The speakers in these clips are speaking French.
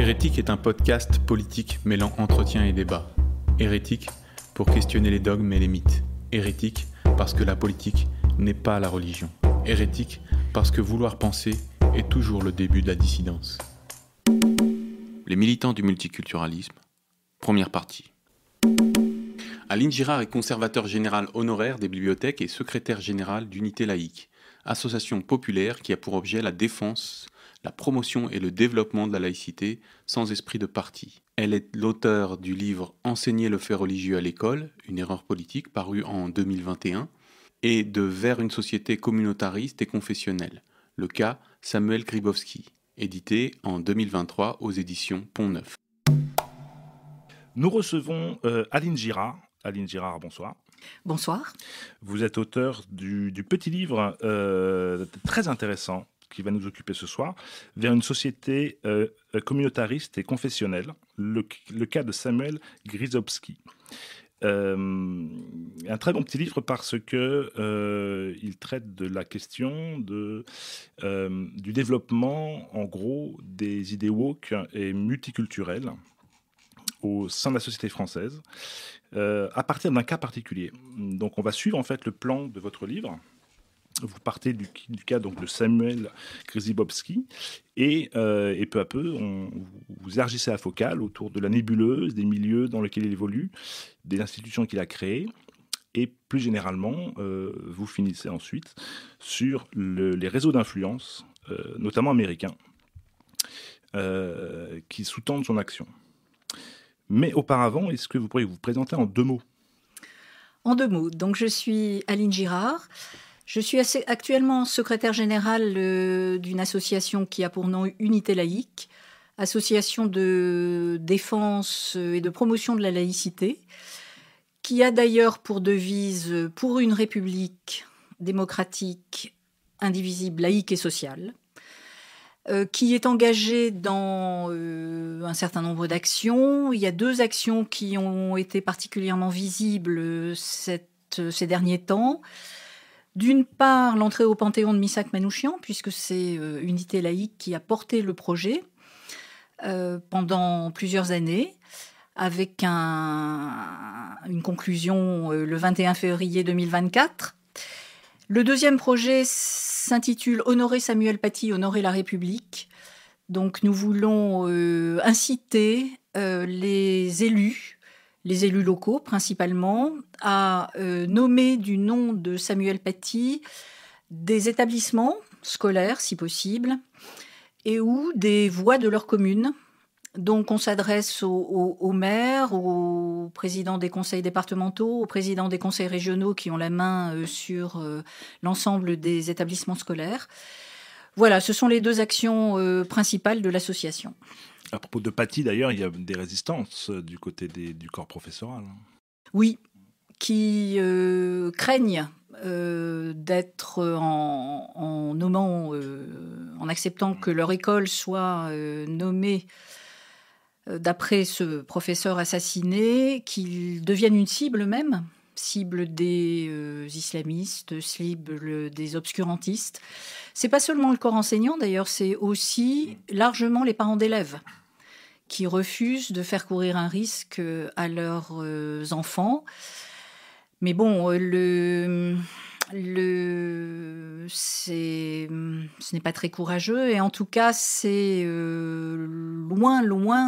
Hérétique est un podcast politique mêlant entretien et débat. Hérétique pour questionner les dogmes et les mythes. Hérétique parce que la politique n'est pas la religion. Hérétique parce que vouloir penser est toujours le début de la dissidence. Les militants du multiculturalisme, première partie. Aline Girard est conservateur général honoraire des bibliothèques et secrétaire général d'Unité laïque, association populaire qui a pour objet la défense, la promotion et le développement de la laïcité sans esprit de parti. Elle est l'auteure du livre « Enseigner le fait religieux à l'école, une erreur politique » paru en 2021 et de « Vers une société communautariste et confessionnelle », le cas Samuel Grybowski, édité en 2023 aux éditions Pont-Neuf. Nous recevons Aline Girard. Aline Girard, bonsoir. Bonsoir. Vous êtes auteur du petit livre très intéressant qui va nous occuper ce soir, Vers une société communautariste et confessionnelle, le cas de Samuel Grybowski. Un très bon petit livre parce que il traite de la question du développement, en gros, des idées woke et multiculturelles au sein de la société française, à partir d'un cas particulier. Donc on va suivre en fait le plan de votre livre. Vous partez du cas donc, de Samuel Grybowski et peu à peu, vous élargissez la focale autour de la nébuleuse, des milieux dans lesquels il évolue, des institutions qu'il a créées, et plus généralement, vous finissez ensuite sur les réseaux d'influence, notamment américains, qui sous-tendent son action. Mais auparavant, est-ce que vous pourriez vous présenter en 2 mots ? En 2 mots. Donc, je suis Aline Girard. Je suis actuellement secrétaire générale d'une association qui a pour nom Unité laïque, association de défense et de promotion de la laïcité, qui a d'ailleurs pour devise « Pour une république démocratique, indivisible, laïque et sociale », qui est engagée dans un certain nombre d'actions. Il y a 2 actions qui ont été particulièrement visibles ces derniers temps. D'une part, l'entrée au Panthéon de Missak Manouchian, puisque c'est Unité laïque qui a porté le projet pendant plusieurs années, avec une conclusion le 21 février 2024. Le deuxième projet s'intitule « Honorer Samuel Paty, honorer la République ». Donc nous voulons inciter les élus locaux principalement, à nommer du nom de Samuel Paty des établissements scolaires, si possible, et ou des voies de leur commune. Donc on s'adresse aux maires, aux présidents des conseils départementaux, aux présidents des conseils régionaux qui ont la main sur l'ensemble des établissements scolaires. Voilà, ce sont les 2 actions principales de l'association. À propos de Paty, d'ailleurs, il y a des résistances du côté du corps professoral. Oui, qui craignent d'être en nommant, en acceptant que leur école soit nommée d'après ce professeur assassiné, qu'ils deviennent une cible même, cible des islamistes, cible des obscurantistes. C'est pas seulement le corps enseignant, d'ailleurs, c'est aussi largement les parents d'élèves qui refusent de faire courir un risque à leurs enfants. Mais bon, ce n'est pas très courageux et en tout cas, c'est loin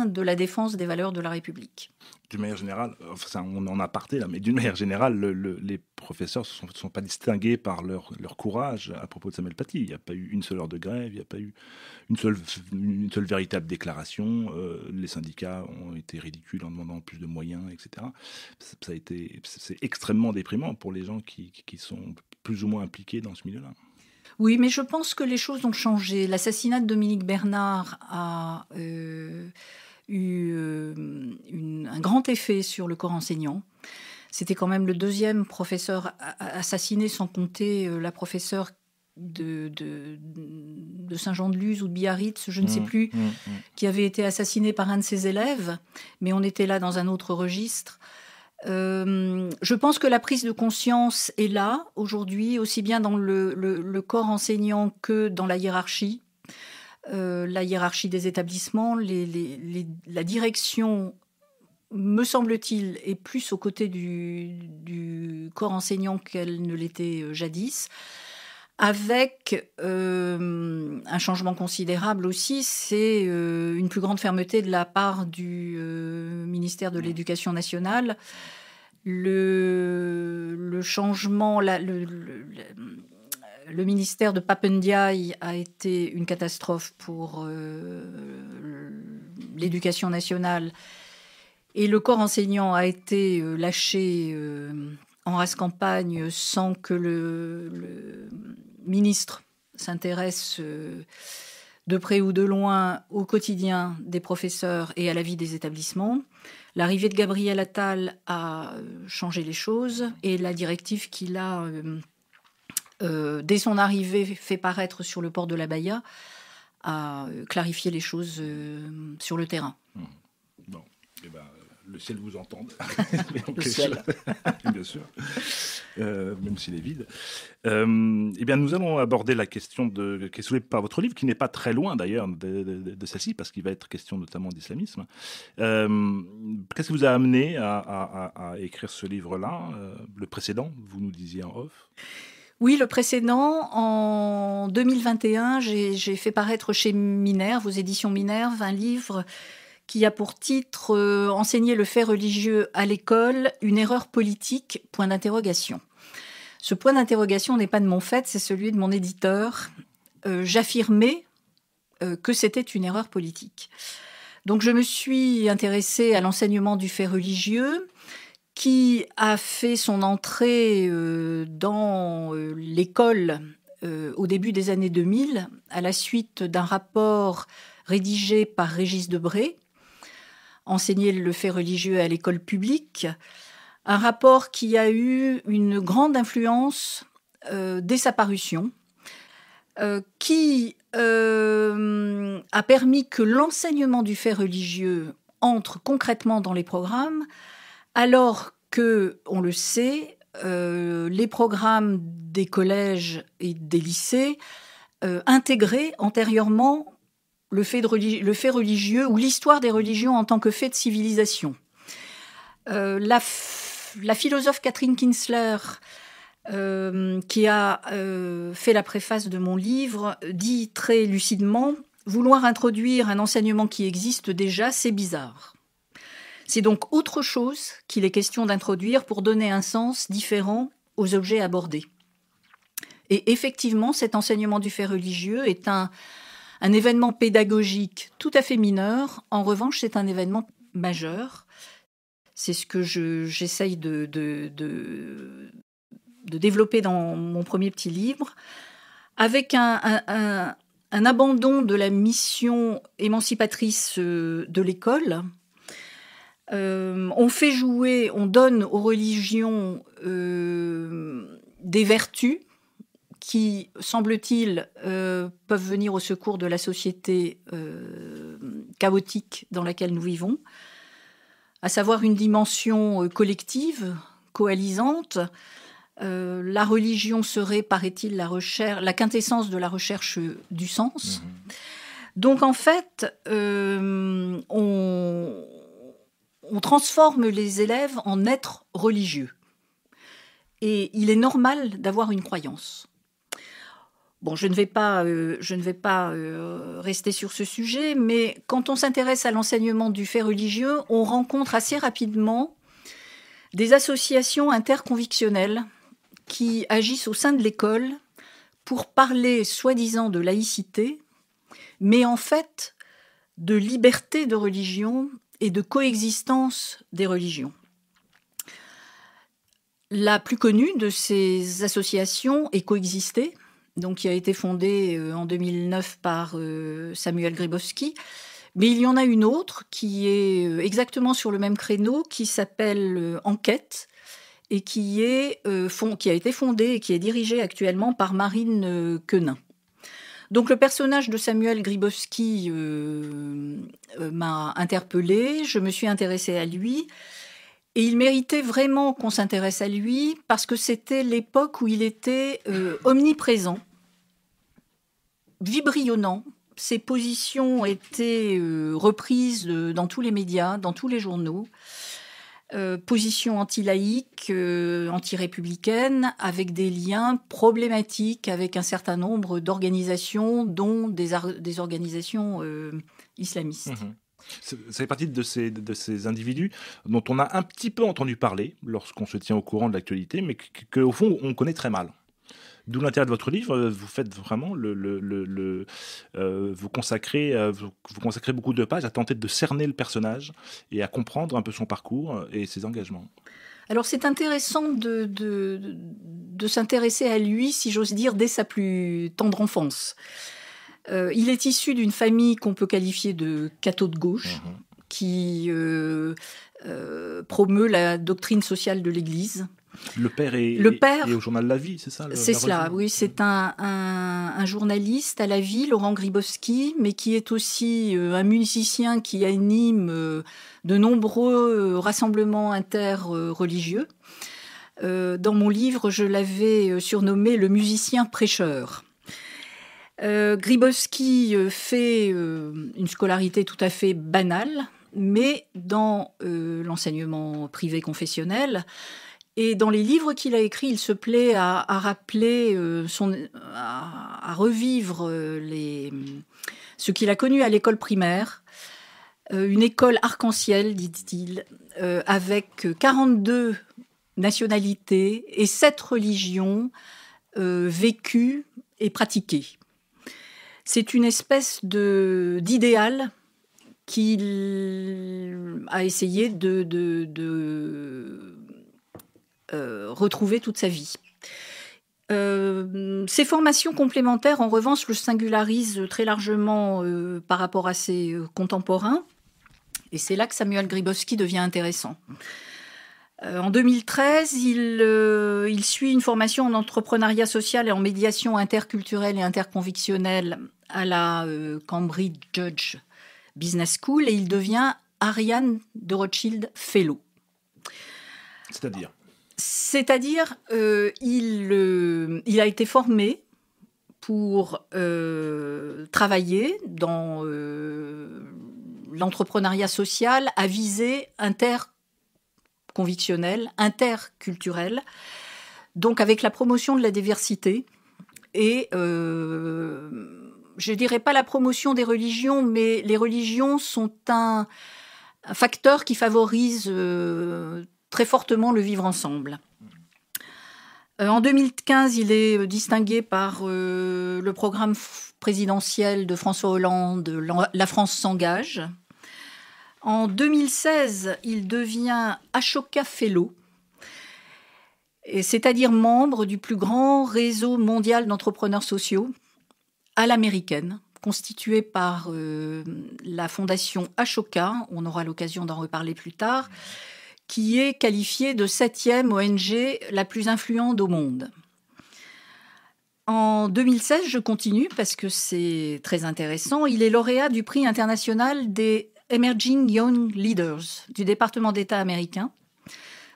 de la défense des valeurs de la République. D'une manière générale, enfin, on en a parlé là, mais d'une manière générale, les professeurs ne sont pas distingués par leur courage à propos de Samuel Paty. Il n'y a pas eu une seule heure de grève, il n'y a pas eu une seule véritable déclaration. Les syndicats ont été ridicules en demandant plus de moyens, etc. C'est extrêmement déprimant pour les gens qui sont plus ou moins impliqués dans ce milieu-là. Oui, mais je pense que les choses ont changé. L'assassinat de Dominique Bernard a eu un grand effet sur le corps enseignant. C'était quand même le 2e professeur assassiné, sans compter la professeure de Saint-Jean-de-Luz ou de Biarritz, je ne sais plus, qui avait été assassinée par un de ses élèves, mais on était là dans un autre registre. Je pense que la prise de conscience est là, aujourd'hui, aussi bien dans le corps enseignant que dans la hiérarchie. la hiérarchie des établissements, la direction, me semble-t-il, est plus aux côtés du corps enseignant qu'elle ne l'était jadis, avec un changement considérable aussi, c'est une plus grande fermeté de la part du ministère de l'Éducation nationale. Le changement, le ministère de Pap Ndiaye a été une catastrophe pour l'éducation nationale et le corps enseignant a été lâché en rase campagne sans que le ministre s'intéresse de près ou de loin au quotidien des professeurs et à la vie des établissements. L'arrivée de Gabriel Attal a changé les choses et la directive qu'il a dès son arrivée, fait paraître sur le port de la Baïa, a clarifié les choses sur le terrain. Bon, eh ben, le ciel vous entende. Le ciel. Bien sûr, même s'il est vide. Eh bien, nous allons aborder la question qui est soulevée par votre livre, qui n'est pas très loin d'ailleurs de celle-ci, parce qu'il va être question notamment d'islamisme. Qu'est-ce qui vous a amené à écrire ce livre-là, le précédent, vous nous disiez en off? Oui, le précédent, en 2021, j'ai fait paraître chez Minerve, aux éditions Minerve, un livre qui a pour titre « Enseigner le fait religieux à l'école, une erreur politique ?» point d'interrogation. Ce point d'interrogation n'est pas de mon fait, c'est celui de mon éditeur. J'affirmais que c'était une erreur politique. Donc je me suis intéressée à l'enseignement du fait religieux, qui a fait son entrée dans l'école au début des années 2000, à la suite d'un rapport rédigé par Régis Debray, Enseigner le fait religieux à l'école publique, un rapport qui a eu une grande influence dès sa parution, qui a permis que l'enseignement du fait religieux entre concrètement dans les programmes, alors que, on le sait, les programmes des collèges et des lycées intégraient antérieurement le fait religieux ou l'histoire des religions en tant que fait de civilisation. La philosophe Catherine Kinsler, qui a fait la préface de mon livre, dit très lucidement « Vouloir introduire un enseignement qui existe déjà, c'est bizarre ». C'est donc autre chose qu'il est question d'introduire pour donner un sens différent aux objets abordés. Et effectivement, cet enseignement du fait religieux est un événement pédagogique tout à fait mineur. En revanche, c'est un événement majeur. C'est ce que j'essaye de développer dans mon premier petit livre, avec un abandon de la mission émancipatrice de l'école. On fait jouer, on donne aux religions des vertus qui, semble-t-il, peuvent venir au secours de la société chaotique dans laquelle nous vivons, à savoir une dimension collective, coalisante. La religion serait, paraît-il, la quintessence de la recherche du sens. Donc, en fait, on transforme les élèves en êtres religieux. Et il est normal d'avoir une croyance. Bon, je ne vais pas rester sur ce sujet, mais quand on s'intéresse à l'enseignement du fait religieux, on rencontre assez rapidement des associations interconvictionnelles qui agissent au sein de l'école pour parler soi-disant de laïcité, mais en fait de liberté de religion et de coexistence des religions. La plus connue de ces associations est Coexister, donc qui a été fondée en 2009 par Samuel Grybowski. Mais il y en a une autre qui est exactement sur le même créneau, qui s'appelle Enquête, et qui a été fondée et qui est dirigée actuellement par Marine Quenin. Donc le personnage de Samuel Grybowski m'a interpellée, je me suis intéressée à lui, et il méritait vraiment qu'on s'intéresse à lui, parce que c'était l'époque où il était omniprésent, vibrionnant, ses positions étaient reprises dans tous les médias, dans tous les journaux. Position anti-laïque, anti-républicaine, avec des liens problématiques avec un certain nombre d'organisations, dont des organisations islamistes. Mmh. Ça fait partie de ces individus dont on a un petit peu entendu parler lorsqu'on se tient au courant de l'actualité, mais qu'au fond, on connaît très mal. D'où l'intérêt de votre livre. Vous faites vraiment vous consacrez beaucoup de pages à tenter de cerner le personnage et à comprendre un peu son parcours et ses engagements. Alors c'est intéressant de s'intéresser à lui, si j'ose dire, dès sa plus tendre enfance. Il est issu d'une famille qu'on peut qualifier de catho de gauche, qui promeut la doctrine sociale de l'Église. Le père est au journal La Vie, c'est ça? C'est cela, oui. C'est un journaliste à La Vie, Laurent Grybowski, mais qui est aussi un musicien qui anime de nombreux rassemblements interreligieux. Dans mon livre, je l'avais surnommé le musicien prêcheur. Grybowski fait une scolarité tout à fait banale, mais dans l'enseignement privé confessionnel. Et dans les livres qu'il a écrits, il se plaît à rappeler, à revivre ce qu'il a connu à l'école primaire. Une école arc-en-ciel, dit-il, avec 42 nationalités et 7 religions vécues et pratiquées. C'est une espèce d'idéal qu'il a essayé de retrouver toute sa vie. Ces formations complémentaires, en revanche, le singularisent très largement par rapport à ses contemporains. Et c'est là que Samuel Grybowski devient intéressant. En 2013, il suit une formation en entrepreneuriat social et en médiation interculturelle et interconvictionnelle à la Cambridge Business School et il devient Ariane de Rothschild Fellow. C'est-à-dire, il a été formé pour travailler dans l'entrepreneuriat social à visée interconvictionnelle, interculturelle, donc avec la promotion de la diversité et, je dirais pas la promotion des religions, mais les religions sont un facteur qui favorise très fortement le vivre ensemble. En 2015, il est distingué par le programme présidentiel de François Hollande, La France s'engage. En 2016, il devient Ashoka Fellow, c'est-à-dire membre du plus grand réseau mondial d'entrepreneurs sociaux à l'américaine, constitué par la fondation Ashoka, on aura l'occasion d'en reparler plus tard, qui est qualifiée de 7e ONG la plus influente au monde. En 2016, je continue parce que c'est très intéressant, il est lauréat du prix international des Emerging Young Leaders du département d'État américain,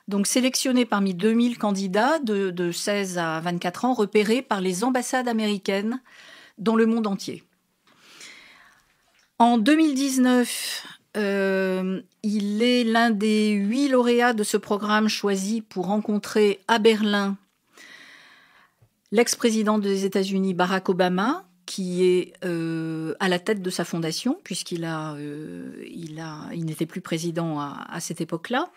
donc sélectionné parmi 2000 candidats de 16 à 24 ans repérés par les ambassades américaines dans le monde entier. En 2019, il est l'un des 8 lauréats de ce programme choisi pour rencontrer à Berlin l'ex-président des États-Unis Barack Obama, qui est à la tête de sa fondation, puisqu'il n'était plus président à cette époque-là.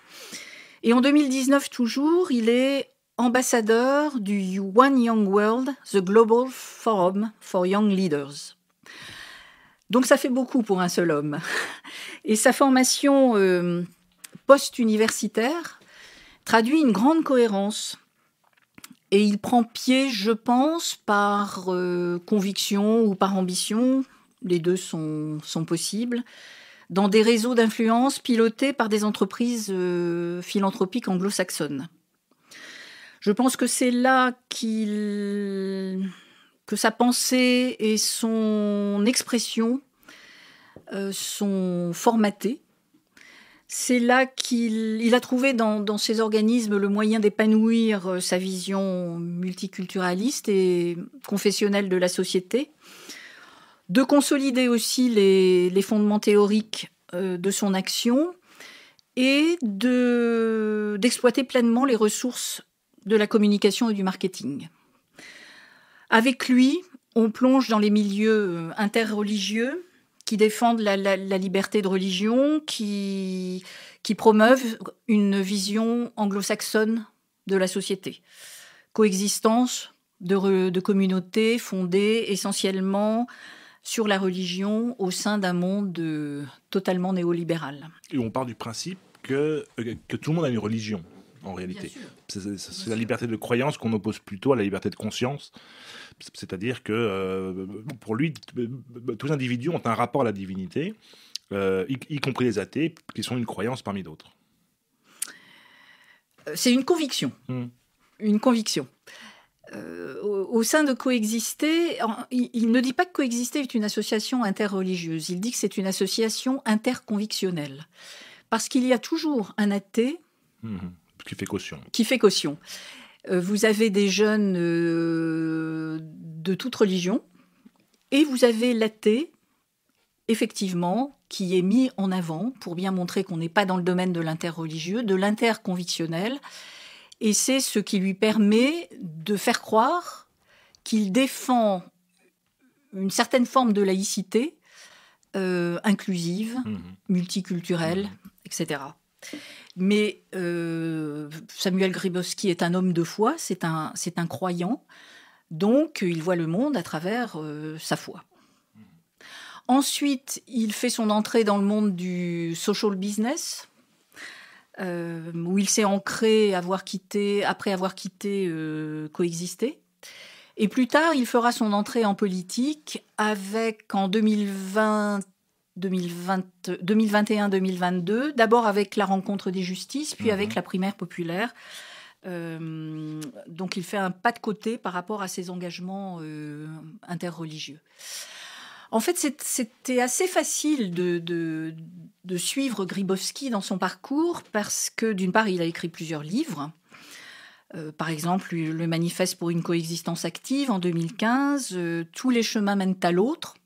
Et en 2019 toujours, il est ambassadeur du One Young World, the Global Forum for Young Leaders. Donc ça fait beaucoup pour un seul homme. Et sa formation post-universitaire traduit une grande cohérence. Et il prend pied, je pense, par conviction ou par ambition, les deux sont possibles, dans des réseaux d'influence pilotés par des entreprises philanthropiques anglo-saxonnes. Je pense que c'est là que sa pensée et son expression sont formatées. C'est là qu'il a trouvé dans ces organismes le moyen d'épanouir sa vision multiculturaliste et confessionnelle de la société, de consolider aussi les fondements théoriques de son action et d'exploiter pleinement les ressources de la communication et du marketing. Avec lui, on plonge dans les milieux interreligieux qui défendent la liberté de religion, qui promeuvent une vision anglo-saxonne de la société. Coexistence de communautés fondées essentiellement sur la religion au sein d'un monde totalement néolibéral. Et on part du principe que tout le monde a une religion, en réalité. C'est la liberté de croyance qu'on oppose plutôt à la liberté de conscience. C'est-à-dire que pour lui, tous les individus ont un rapport à la divinité, y compris les athées, qui sont une croyance parmi d'autres. C'est une conviction. Une conviction. Au sein de Coexister, il ne dit pas que Coexister est une association interreligieuse, il dit que c'est une association interconvictionnelle. Parce qu'il y a toujours un athée qui fait caution. Vous avez des jeunes de toute religion et vous avez l'athée, effectivement, qui est mis en avant pour bien montrer qu'on n'est pas dans le domaine de l'interreligieux, de l'interconvictionnel. Et c'est ce qui lui permet de faire croire qu'il défend une certaine forme de laïcité inclusive, multiculturelle, etc. Mais Samuel Grybowski est un homme de foi, c'est un croyant, donc il voit le monde à travers sa foi. Ensuite, il fait son entrée dans le monde du social business, où il s'est ancré après avoir quitté Coexister. Et plus tard, il fera son entrée en politique avec, en 2021-2022, d'abord avec la Rencontre des Justices, puis avec la primaire populaire. Donc il fait un pas de côté par rapport à ses engagements interreligieux. En fait, c'était assez facile de suivre Grybowski dans son parcours parce que, d'une part, il a écrit plusieurs livres. Par exemple, le Manifeste pour une coexistence active en 2015, Tous les chemins mènent à l'autre,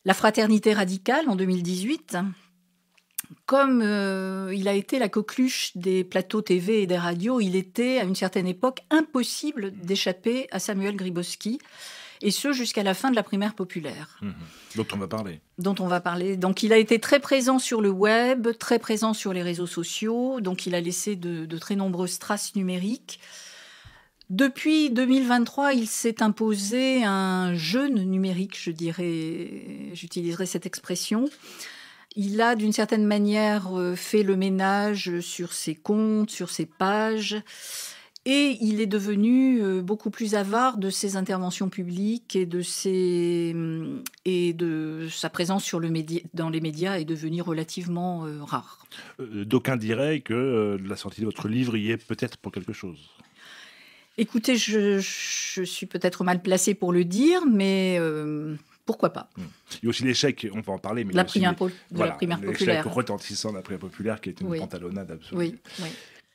La fraternité radicale en 2018. Comme il a été la coqueluche des plateaux TV et des radios, il était à une certaine époque impossible d'échapper à Samuel Grybowski, et ce jusqu'à la fin de la primaire populaire. Dont on va parler. Donc il a été très présent sur le web, très présent sur les réseaux sociaux, donc il a laissé de très nombreuses traces numériques. Depuis 2023, il s'est imposé un jeune numérique, j'utiliserai cette expression. Il a d'une certaine manière fait le ménage sur ses comptes, sur ses pages. Et il est devenu beaucoup plus avare de ses interventions publiques et de sa présence dans les médias est devenue relativement rare. D'aucuns diraient que la sortie de votre livre y est peut-être pour quelque chose. Écoutez, je suis peut-être mal placée pour le dire, mais pourquoi pas. Il y a aussi l'échec, on va en parler, mais la primaire populaire. L'échec retentissant de la primaire populaire qui est une pantalonnade absolue. Oui.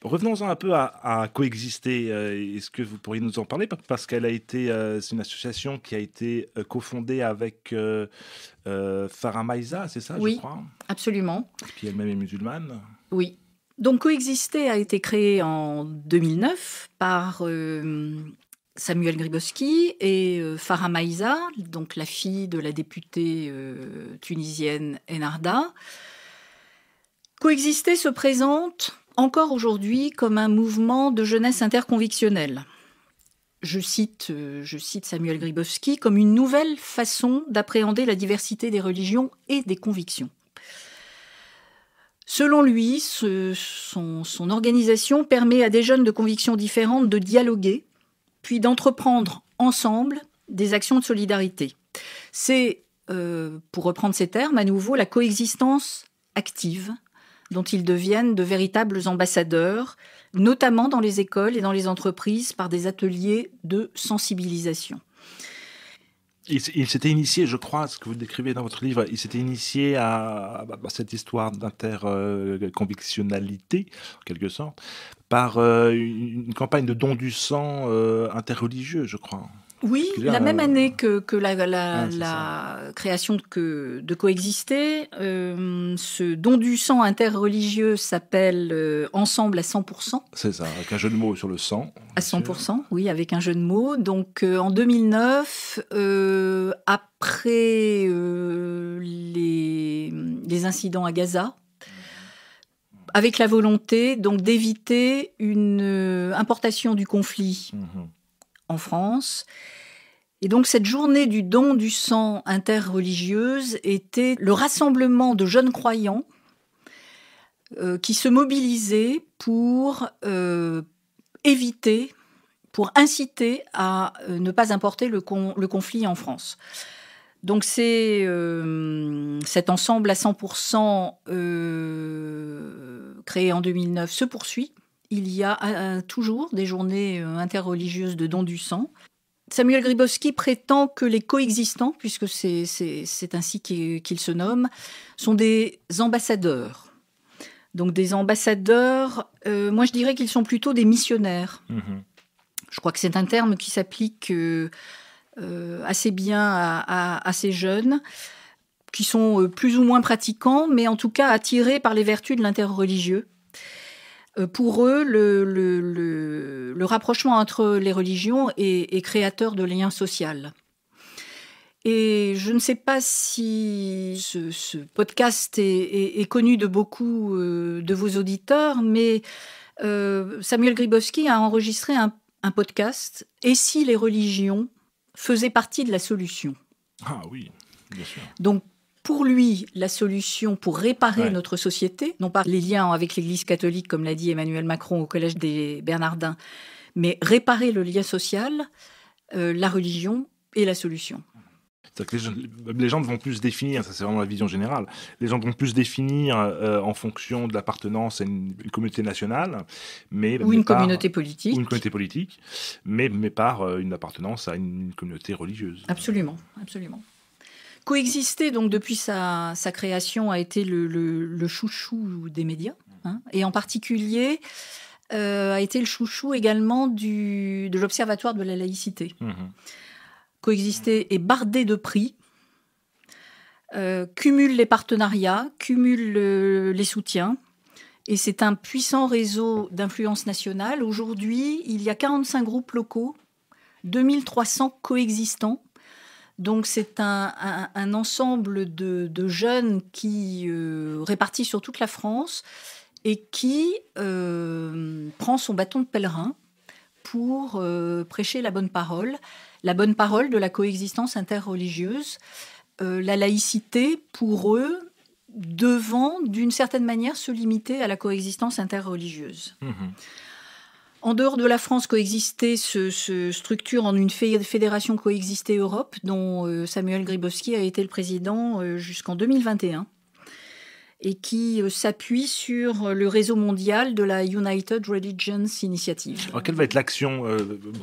Revenons-en un peu à Coexister. Est-ce que vous pourriez nous en parler? Parce qu'elle a été, c'est une association qui a été cofondée avec Farah Maïza, c'est ça, oui, je crois? Absolument. Qui elle-même est musulmane. Oui. Donc Coexister a été créé en 2009 par Samuel Grybowski et Farah Maïza, donc la fille de la députée tunisienne Enarda. Coexister se présente encore aujourd'hui comme un mouvement de jeunesse interconvictionnelle. Je cite Samuel Grybowski comme une nouvelle façon d'appréhender la diversité des religions et des convictions. Selon lui, son organisation permet à des jeunes de convictions différentes de dialoguer, puis d'entreprendre ensemble des actions de solidarité. C'est, pour reprendre ces termes, à nouveau la coexistence active dont ils deviennent de véritables ambassadeurs, notamment dans les écoles et dans les entreprises par des ateliers de sensibilisation. Il s'était initié, je crois, ce que vous décrivez dans votre livre, il s'était initié à cette histoire d'interconvictionnalité, en quelque sorte, par une campagne de don du sang interreligieux, je crois. Oui, Parce que là, la même année que c'est la création de Coexister, ce don du sang interreligieux s'appelle Ensemble à 100%. c'est ça, avec un jeu de mots sur le sang. À 100%, oui, avec un jeu de mots. Donc en 2009, après les incidents à Gaza, avec la volonté donc d'éviter une importation du conflit en France. Et donc cette journée du don du sang interreligieuse était le rassemblement de jeunes croyants qui se mobilisaient pour éviter, pour inciter à ne pas importer le conflit en France. Donc c'est cet ensemble à 100% créé en 2009 se poursuit. Il y a toujours des journées interreligieuses de don du sang. Samuel Grybowski prétend que les coexistants, puisque c'est ainsi qu'ils se nomment, sont des ambassadeurs. Donc des ambassadeurs, moi je dirais qu'ils sont plutôt des missionnaires. Je crois que c'est un terme qui s'applique assez bien à ces jeunes, qui sont plus ou moins pratiquants, mais en tout cas attirés par les vertus de l'interreligieux. Pour eux, le rapprochement entre les religions est créateur de liens sociaux. Et je ne sais pas si ce podcast est connu de beaucoup de vos auditeurs, mais Samuel Grybowski a enregistré un podcast « Et si les religions faisaient partie de la solution ?» Ah oui, bien sûr. Donc, pour lui, la solution pour réparer notre société, non pas les liens avec l'Église catholique, comme l'a dit Emmanuel Macron au Collège des Bernardins, mais réparer le lien social, la religion est la solution. C'est-à-dire que les gens vont plus définir, ça c'est vraiment la vision générale, les gens vont plus définir en fonction de l'appartenance à une communauté nationale, ou une communauté politique. Ou une communauté politique, mais par une appartenance à une communauté religieuse. Absolument, absolument. Coexister, donc, depuis sa création, a été le chouchou des médias, hein, et en particulier a été le chouchou également de l'Observatoire de la laïcité. Coexister est bardé de prix, cumule les partenariats, cumule les soutiens, et c'est un puissant réseau d'influence nationale. Aujourd'hui, il y a 45 groupes locaux, 2300 coexistants. Donc c'est un ensemble de jeunes qui répartis sur toute la France et qui prend son bâton de pèlerin pour prêcher la bonne parole de la coexistence interreligieuse, la laïcité pour eux devant d'une certaine manière se limiter à la coexistence interreligieuse. En dehors de la France, Coexister se structure en une fédération Coexister Europe, dont Samuel Grybowski a été le président jusqu'en 2021, et qui s'appuie sur le réseau mondial de la United Religions Initiative. Alors, quelle va être l'action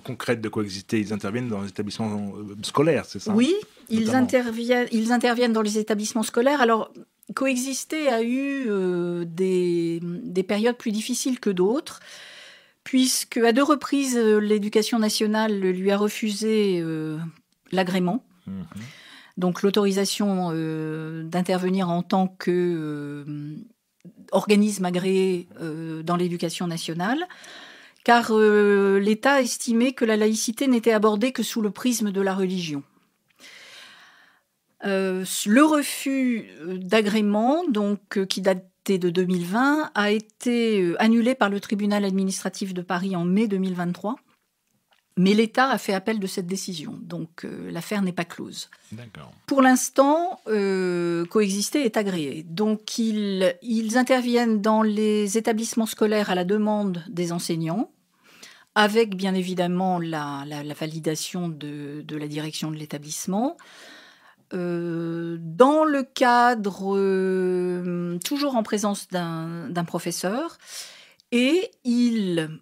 concrète de Coexister ? Ils interviennent dans les établissements scolaires, c'est ça ? Oui, ils interviennent dans les établissements scolaires. Alors, Coexister a eu des périodes plus difficiles que d'autres, puisque à 2 reprises, l'Éducation nationale lui a refusé l'agrément, donc l'autorisation d'intervenir en tant qu'organisme agréé dans l'Éducation nationale, car l'État estimait que la laïcité n'était abordée que sous le prisme de la religion. Le refus d'agrément, donc, qui date de 2020, a été annulé par le tribunal administratif de Paris en mai 2023. Mais l'État a fait appel de cette décision, donc l'affaire n'est pas close. D'accord. Pour l'instant, Coexister est agréé. Donc ils interviennent dans les établissements scolaires à la demande des enseignants, avec bien évidemment la validation de la direction de l'établissement. Dans le cadre, toujours en présence d'un professeur, et il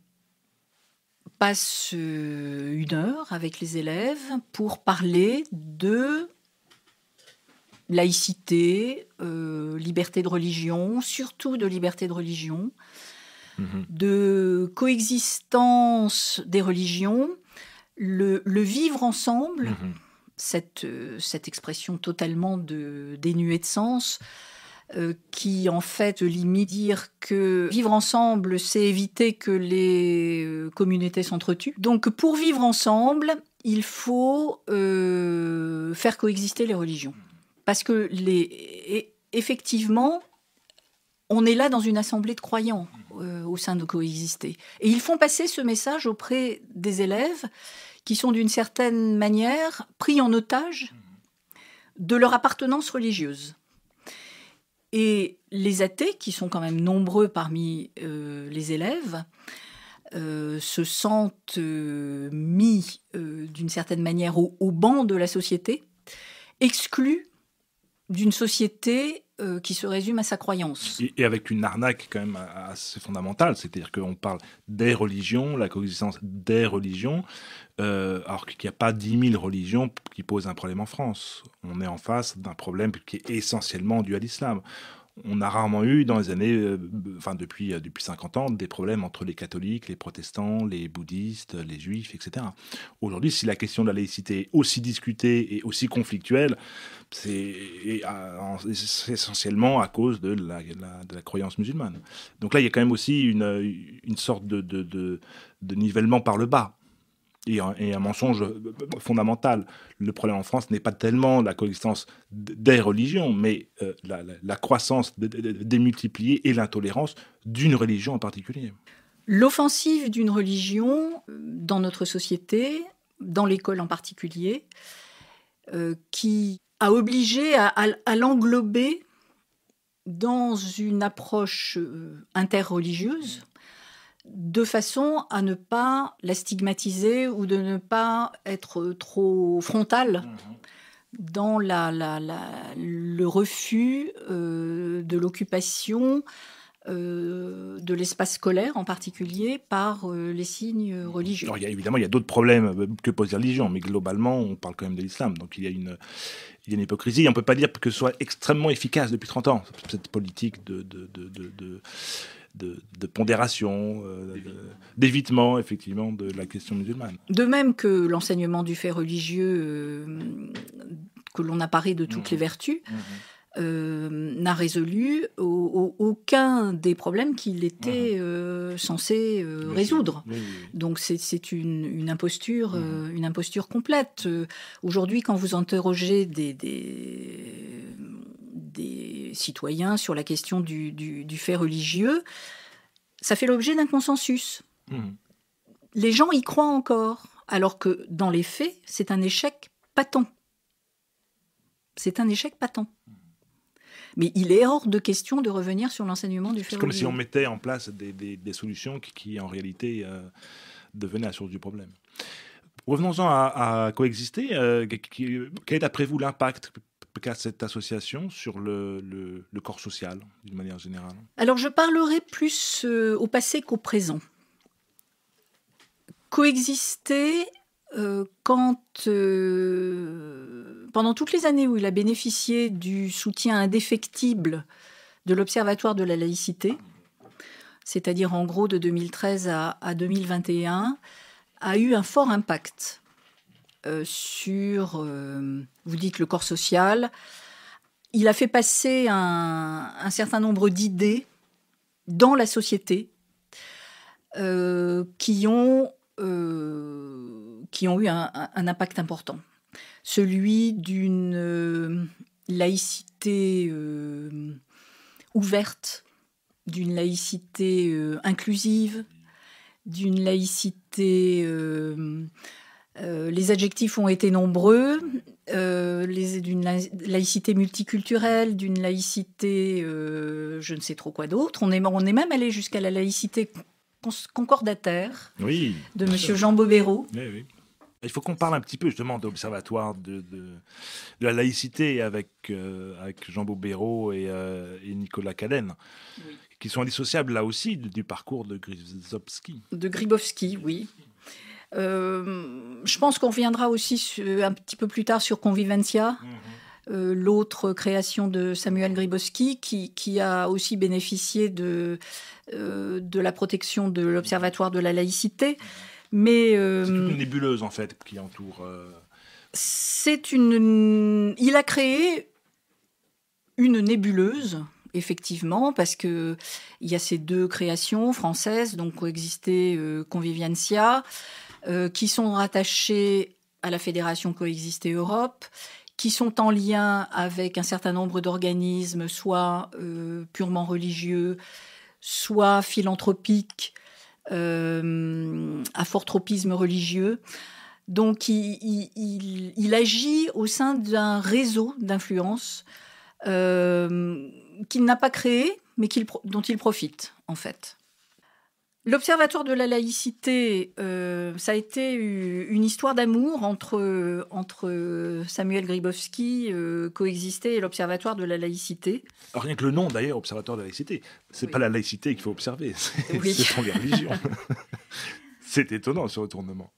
passe 1 heure avec les élèves pour parler de laïcité, liberté de religion, surtout de liberté de religion, de coexistence des religions, le vivre ensemble, cette expression totalement dénuée de sens, qui en fait limite dire que vivre ensemble, c'est éviter que les communautés s'entretuent. Donc pour vivre ensemble, il faut faire coexister les religions. Parce que effectivement, on est là dans une assemblée de croyants au sein de Coexister. Et ils font passer ce message auprès des élèves qui sont d'une certaine manière pris en otage de leur appartenance religieuse. Et les athées, qui sont quand même nombreux parmi les élèves, se sentent mis d'une certaine manière au banc de la société, exclus d'une société qui se résume à sa croyance. Et avec une arnaque quand même assez fondamentale, c'est-à-dire qu'on parle des religions, la coexistence des religions, alors qu'il n'y a pas 10 000 religions qui posent un problème en France. On est en face d'un problème qui est essentiellement dû à l'islam. On a rarement eu dans les années, depuis 50 ans, des problèmes entre les catholiques, les protestants, les bouddhistes, les juifs, etc. Aujourd'hui, si la question de la laïcité est aussi discutée et aussi conflictuelle, c'est essentiellement à cause de la croyance musulmane. Donc là, il y a quand même aussi une sorte de nivellement par le bas. Et un mensonge fondamental. Le problème en France n'est pas tellement la coexistence des religions, mais la croissance démultipliée et l'intolérance d'une religion en particulier. L'offensive d'une religion dans notre société, dans l'école en particulier, qui a obligé à l'englober dans une approche interreligieuse, de façon à ne pas la stigmatiser ou de ne pas être trop frontale dans le refus de l'occupation de l'espace scolaire en particulier par les signes religieux. Alors, évidemment, il y a d'autres problèmes que pose la religion, mais globalement, on parle quand même de l'islam. Donc il y a une hypocrisie. On ne peut pas dire que ce soit extrêmement efficace depuis 30 ans, cette politique de pondération, d'évitement, effectivement, de la question musulmane. De même que l'enseignement du fait religieux, que l'on apparaît de toutes les vertus, n'a résolu aucun des problèmes qu'il était censé résoudre. Oui. Donc c'est une imposture, une imposture complète. Aujourd'hui, quand vous interrogez des citoyens sur la question du fait religieux, ça fait l'objet d'un consensus. Les gens y croient encore, alors que dans les faits, c'est un échec patent. C'est un échec patent. Mais il est hors de question de revenir sur l'enseignement du fait religieux. C'est comme si on mettait en place des solutions qui en réalité, devenaient la source du problème. Revenons-en à Coexister. Quel est d'après vous l'impact qu'a cette association sur le corps social, d'une manière générale? Alors, je parlerai plus au passé qu'au présent. Coexister, pendant toutes les années où il a bénéficié du soutien indéfectible de l'Observatoire de la laïcité, c'est-à-dire en gros de 2013 à 2021, a eu un fort impact sur, vous dites, le corps social. Il a fait passer un certain nombre d'idées dans la société qui ont eu un impact important. Celui d'une laïcité ouverte, d'une laïcité inclusive, d'une laïcité... les adjectifs ont été nombreux, d'une laïcité multiculturelle, d'une laïcité je ne sais trop quoi d'autre. On est même allé jusqu'à la laïcité concordataire de M. Jean Bobéro. Oui. Il faut qu'on parle un petit peu justement de l'Observatoire de la laïcité avec Jean Bobéro et Nicolas Cadenne, qui sont indissociables là aussi du parcours de Grybowski. De Grybowski, oui. Je pense qu'on reviendra aussi un petit peu plus tard sur Convivencia, l'autre création de Samuel Grybowski, qui a aussi bénéficié de la protection de l'Observatoire de la laïcité. Mais c'est toute une nébuleuse, en fait, qui entoure... Il a créé une nébuleuse, effectivement, parce qu'il y a ces deux créations françaises, donc Coexister, Conviviancia, qui sont rattachées à la Fédération Coexister Europe, qui sont en lien avec un certain nombre d'organismes, soit purement religieux, soit philanthropiques, à fort tropisme religieux. Donc, il agit au sein d'un réseau d'influence qu'il n'a pas créé, mais dont il profite, en fait. L'Observatoire de la laïcité, ça a été une histoire d'amour entre Samuel Grybowski, Coexister, et l'Observatoire de la laïcité. Alors, rien que le nom, d'ailleurs, Observatoire de la laïcité, c'est pas la laïcité qu'il faut observer, ce sont les religions. C'est étonnant, ce retournement.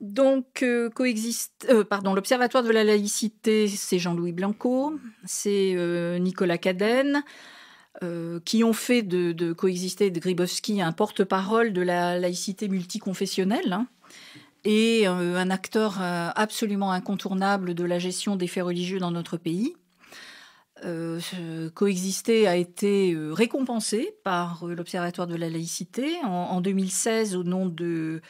Donc, l'Observatoire de la laïcité, c'est Jean-Louis Bianco, c'est Nicolas Cadenne, qui ont fait de Coexister et de Grybowski un porte-parole de la laïcité multiconfessionnelle, hein, et un acteur absolument incontournable de la gestion des faits religieux dans notre pays. Coexister a été récompensé par l'Observatoire de la laïcité en 2016 au nom de...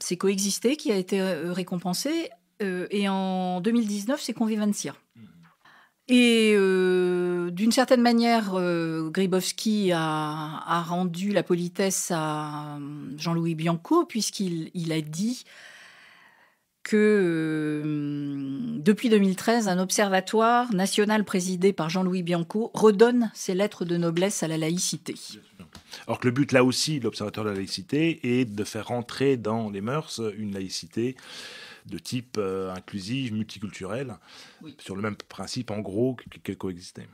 C'est Coexister qui a été récompensé, et en 2019, c'est Convivencia. Et d'une certaine manière, Grybowski a rendu la politesse à Jean-Louis Bianco, puisqu'il a dit que depuis 2013, un observatoire national présidé par Jean-Louis Bianco redonne ses lettres de noblesse à la laïcité. Alors que le but, là aussi, de l'Observatoire de la laïcité est de faire rentrer dans les mœurs une laïcité de type inclusive, multiculturelle, oui, sur le même principe, en gros, que Coexister.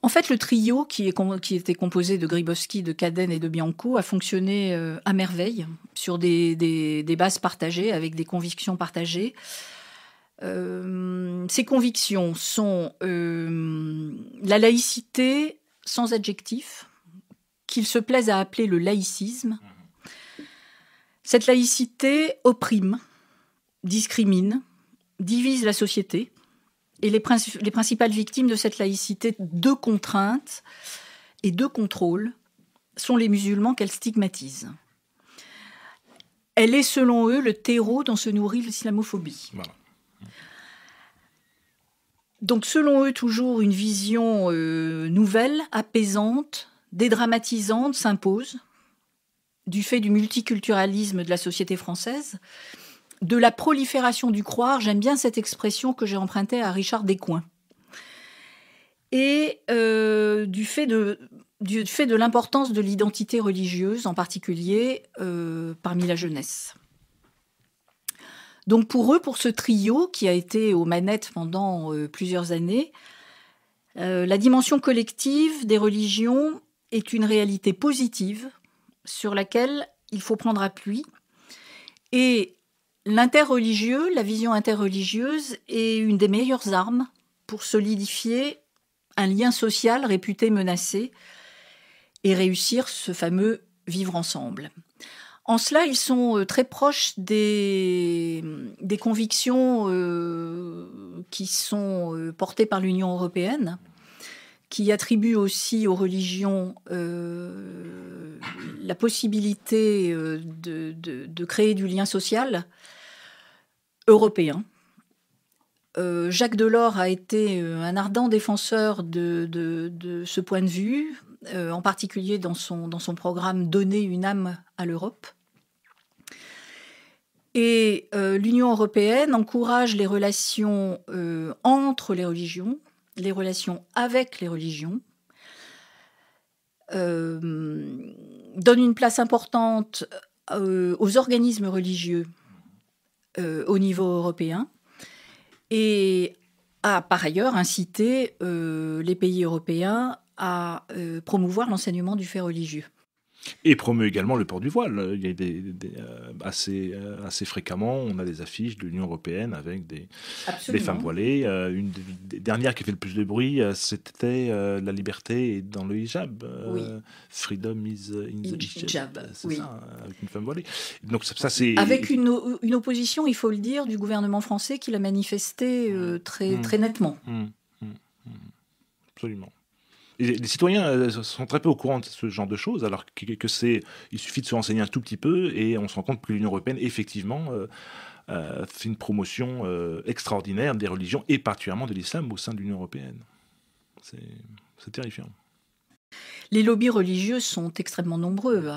En fait, le trio qui était composé de Grybowski, de Cadenne et de Bianco a fonctionné à merveille sur des bases partagées, avec des convictions partagées. Ces convictions sont la laïcité sans adjectif, qu'ils se plaisent à appeler le laïcisme. Cette laïcité opprime, discrimine, divise la société. Et les principales victimes de cette laïcité de contrainte et de contrôle sont les musulmans qu'elle stigmatise. Elle est, selon eux, le terreau dont se nourrit l'islamophobie. Voilà. Donc, selon eux, toujours une vision nouvelle, apaisante, dédramatisante s'impose, du fait du multiculturalisme de la société française, de la prolifération du croire. J'aime bien cette expression que j'ai empruntée à Richard Descoings. Et du fait de l'importance de l'identité religieuse, en particulier parmi la jeunesse. Donc pour eux, pour ce trio qui a été aux manettes pendant plusieurs années, la dimension collective des religions est une réalité positive sur laquelle il faut prendre appui. Et l'interreligieux, la vision interreligieuse est une des meilleures armes pour solidifier un lien social réputé menacé et réussir ce fameux vivre ensemble. En cela, ils sont très proches des convictions qui sont portées par l'Union européenne, qui attribue aussi aux religions la possibilité de créer du lien social européen. Jacques Delors a été un ardent défenseur de ce point de vue, en particulier dans son programme « Donner une âme à l'Europe ». Et l'Union européenne encourage les relations entre les religions, les relations avec les religions, donne une place importante aux organismes religieux au niveau européen et a par ailleurs incité les pays européens à promouvoir l'enseignement du fait religieux. Et promeut également le port du voile. Il y a assez fréquemment, on a des affiches de l'Union européenne avec des femmes voilées. Une des dernières qui a fait le plus de bruit, c'était la liberté dans le hijab. Freedom is in the hijab. C'est ça, avec une femme voilée. Donc ça c'est... Avec une opposition, il faut le dire, du gouvernement français qui l'a manifesté très nettement. Absolument. Et les citoyens sont très peu au courant de ce genre de choses, alors il suffit de se renseigner un tout petit peu et on se rend compte que l'Union européenne, effectivement, fait une promotion extraordinaire des religions et particulièrement de l'islam au sein de l'Union européenne. C'est terrifiant. Les lobbies religieux sont extrêmement nombreux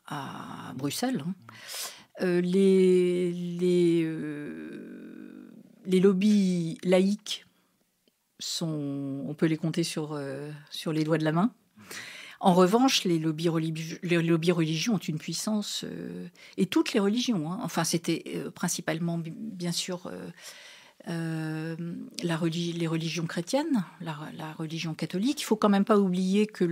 à Bruxelles. Les lobbies laïques, on peut les compter sur les doigts de la main. En revanche, les lobbies religieux ont une puissance, et toutes les religions. Enfin, c'était principalement, bien sûr, les religions chrétiennes, la religion catholique. Il ne faut quand même pas oublier que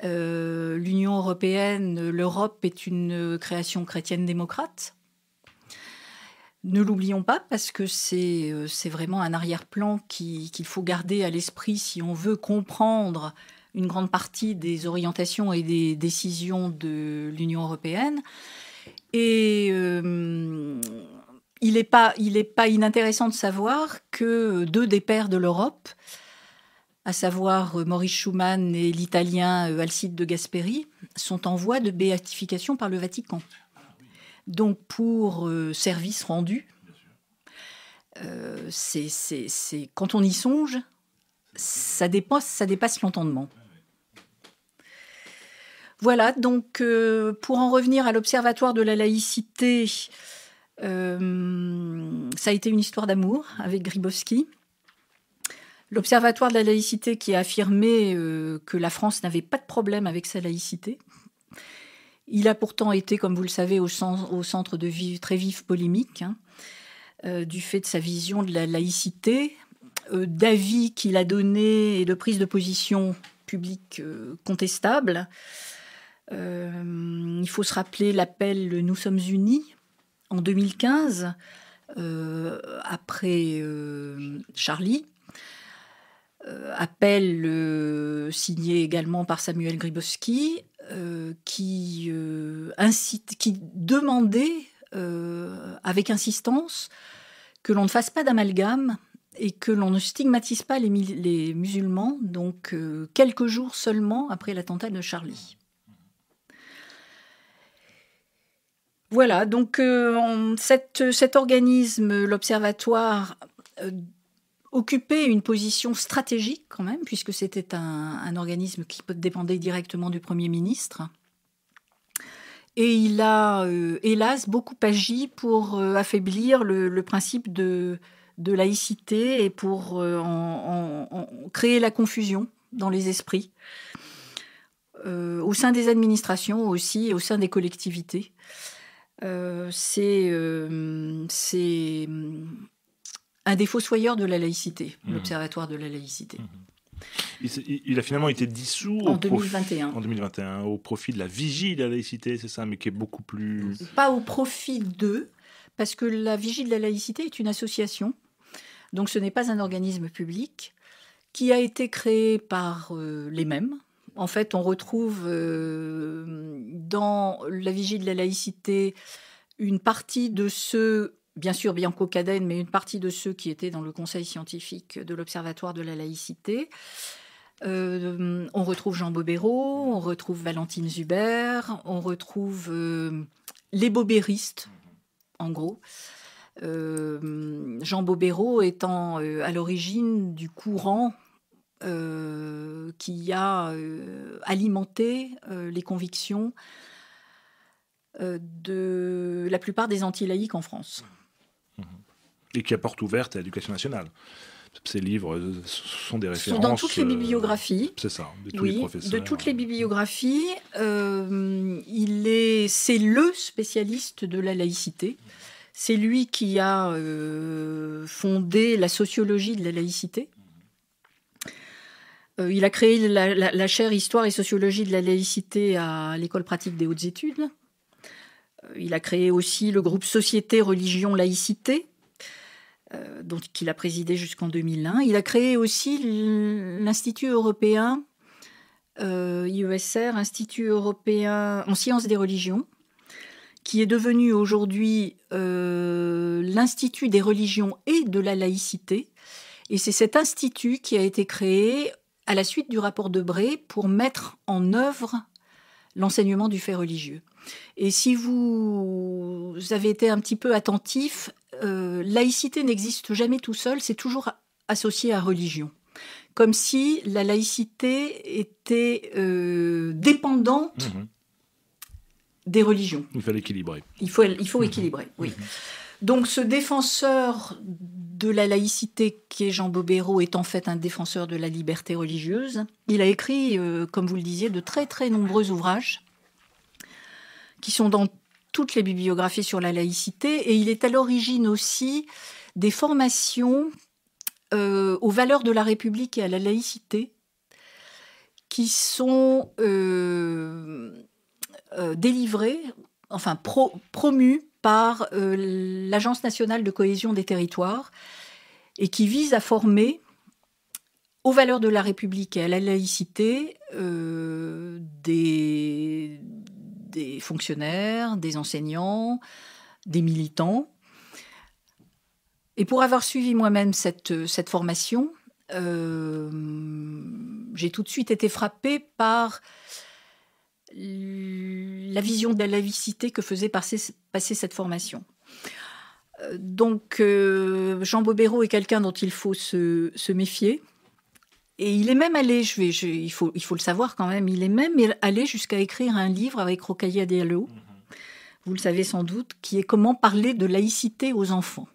l'Union européenne, l'Europe est une création chrétienne démocrate. Ne l'oublions pas, parce que c'est vraiment un arrière-plan qu'il faut garder à l'esprit si on veut comprendre une grande partie des orientations et des décisions de l'Union européenne. Et il n'est pas inintéressant de savoir que deux des pères de l'Europe, à savoir Maurice Schumann et l'Italien Alcide de Gasperi, sont en voie de béatification par le Vatican. Donc, pour service rendu, quand on y songe, ça dépasse l'entendement. Voilà, donc, pour en revenir à l'Observatoire de la laïcité, ça a été une histoire d'amour avec Grybowski. L'Observatoire de la laïcité qui a affirmé que la France n'avait pas de problème avec sa laïcité. Il a pourtant été, comme vous le savez, au centre de très vives polémiques, du fait de sa vision de la laïcité, d'avis qu'il a donnés et de prise de position publique contestable. Il faut se rappeler l'appel « Nous sommes unis » en 2015, après Charlie. Appel signé également par Samuel Grybowski, qui demandait avec insistance que l'on ne fasse pas d'amalgame et que l'on ne stigmatise pas les musulmans, donc quelques jours seulement après l'attentat de Charlie. Voilà, donc cet organisme, l'Observatoire, occupait une position stratégique quand même, puisque c'était un organisme qui dépendait directement du Premier ministre. Et il a, hélas, beaucoup agi pour affaiblir le principe de laïcité et pour créer la confusion dans les esprits, au sein des administrations aussi, et au sein des collectivités. C'est un des fossoyeurs de la laïcité, l'Observatoire de la laïcité. Il a finalement été dissous en 2021. En 2021, au profit de la Vigie de la laïcité, c'est ça, mais qui est beaucoup plus... Pas au profit d'eux, parce que la Vigie de la laïcité est une association, donc ce n'est pas un organisme public, qui a été créé par les mêmes. En fait, on retrouve dans la Vigie de la laïcité une partie de ceux... Bien sûr, Bianco Cadenne, mais une partie de ceux qui étaient dans le conseil scientifique de l'Observatoire de la laïcité. On retrouve Jean Bobéro, on retrouve Valentine Zuber, on retrouve les bobéristes, en gros. Jean Bobéro étant à l'origine du courant qui a alimenté les convictions de la plupart des anti-laïcs en France. Et qui a porte ouverte à l'Éducation nationale. Ces livres sont des références... Dans toutes les bibliographies. C'est ça, de tous les professeurs. De toutes les bibliographies. C'est le spécialiste de la laïcité. C'est lui qui a fondé la sociologie de la laïcité. Il a créé la chaire Histoire et Sociologie de la laïcité à l'École pratique des hautes études. Il a créé aussi le groupe Société, Religion, Laïcité, dont il a présidé jusqu'en 2001. Il a créé aussi l'Institut européen, IESR, Institut européen en sciences des religions, qui est devenu aujourd'hui l'Institut des religions et de la laïcité. Et c'est cet institut qui a été créé à la suite du rapport Debré pour mettre en œuvre l'enseignement du fait religieux. Et si vous avez été un petit peu attentif, laïcité n'existe jamais tout seul, c'est toujours associé à religion. Comme si la laïcité était dépendante des religions. Il fallait équilibrer. Il faut équilibrer, oui. Donc ce défenseur de la laïcité qui est Jean Bobéro est en fait un défenseur de la liberté religieuse. Il a écrit, comme vous le disiez, de très très nombreux ouvrages qui sont dans toutes les bibliographies sur la laïcité, et il est à l'origine aussi des formations aux valeurs de la République et à la laïcité qui sont délivrées, enfin promues par l'Agence nationale de cohésion des territoires et qui vise à former aux valeurs de la République et à la laïcité des fonctionnaires, des enseignants, des militants. Et pour avoir suivi moi-même cette formation, j'ai tout de suite été frappée par la vision de la laïcité que faisait passer cette formation. Donc, Jean Bobéro est quelqu'un dont il faut se méfier. Et il est même allé, il faut le savoir quand même, il est même allé jusqu'à écrire un livre avec Rokhaya Diallo, vous le savez sans doute, qui est Comment parler de laïcité aux enfants.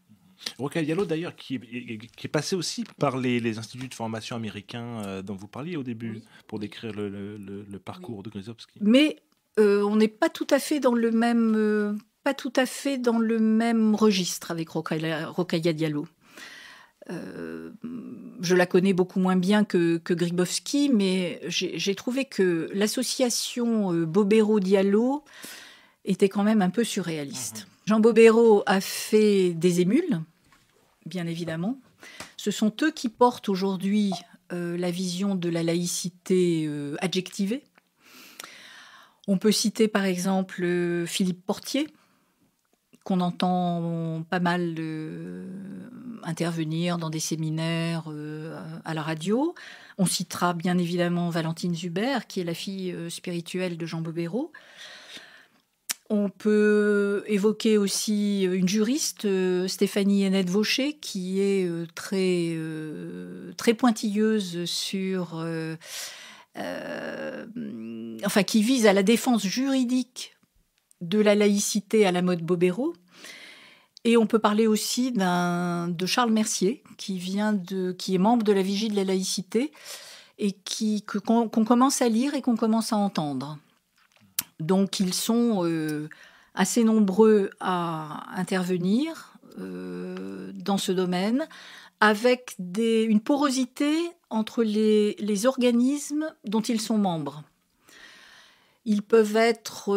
Rokhaya Diallo, d'ailleurs, qui est passé aussi par les instituts de formation américains dont vous parliez au début, oui, pour décrire le parcours de Grzyzowski. Mais on n'est pas tout à fait dans le même, registre avec Rokhaya Diallo. Je la connais beaucoup moins bien que Grybowski, mais j'ai trouvé que l'association Bobéro-Diallo était quand même un peu surréaliste. Jean Bobéro a fait des émules, bien évidemment. Ce sont eux qui portent aujourd'hui la vision de la laïcité adjectivée. On peut citer par exemple Philippe Portier, qu'on entend pas mal intervenir dans des séminaires à la radio. On citera bien évidemment Valentine Zuber, qui est la fille spirituelle de Jean Bobéro. On peut évoquer aussi une juriste, Stéphanie Hennette-Vaucher, qui est très pointilleuse sur... qui vise à la défense juridique de la laïcité à la mode Bobéro. Et on peut parler aussi de Charles Mercier, qui est membre de la Vigie de la laïcité et qu'on commence à lire et qu'on commence à entendre. Donc ils sont assez nombreux à intervenir dans ce domaine, avec une porosité entre les organismes dont ils sont membres. Ils peuvent être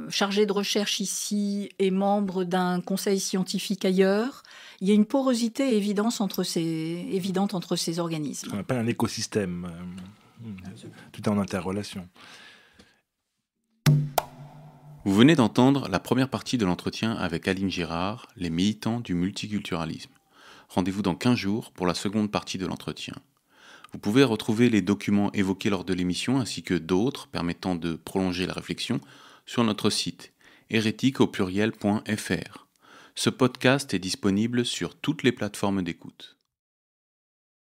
chargés de recherche ici et membres d'un conseil scientifique ailleurs. Il y a une porosité évidente entre ces organismes. On appelle un écosystème. Tout est en interrelation. Vous venez d'entendre la première partie de l'entretien avec Aline Girard, les militants du multiculturalisme. Rendez-vous dans 15 jours pour la seconde partie de l'entretien. Vous pouvez retrouver les documents évoqués lors de l'émission ainsi que d'autres permettant de prolonger la réflexion sur notre site hérétique.fr. Ce podcast est disponible sur toutes les plateformes d'écoute.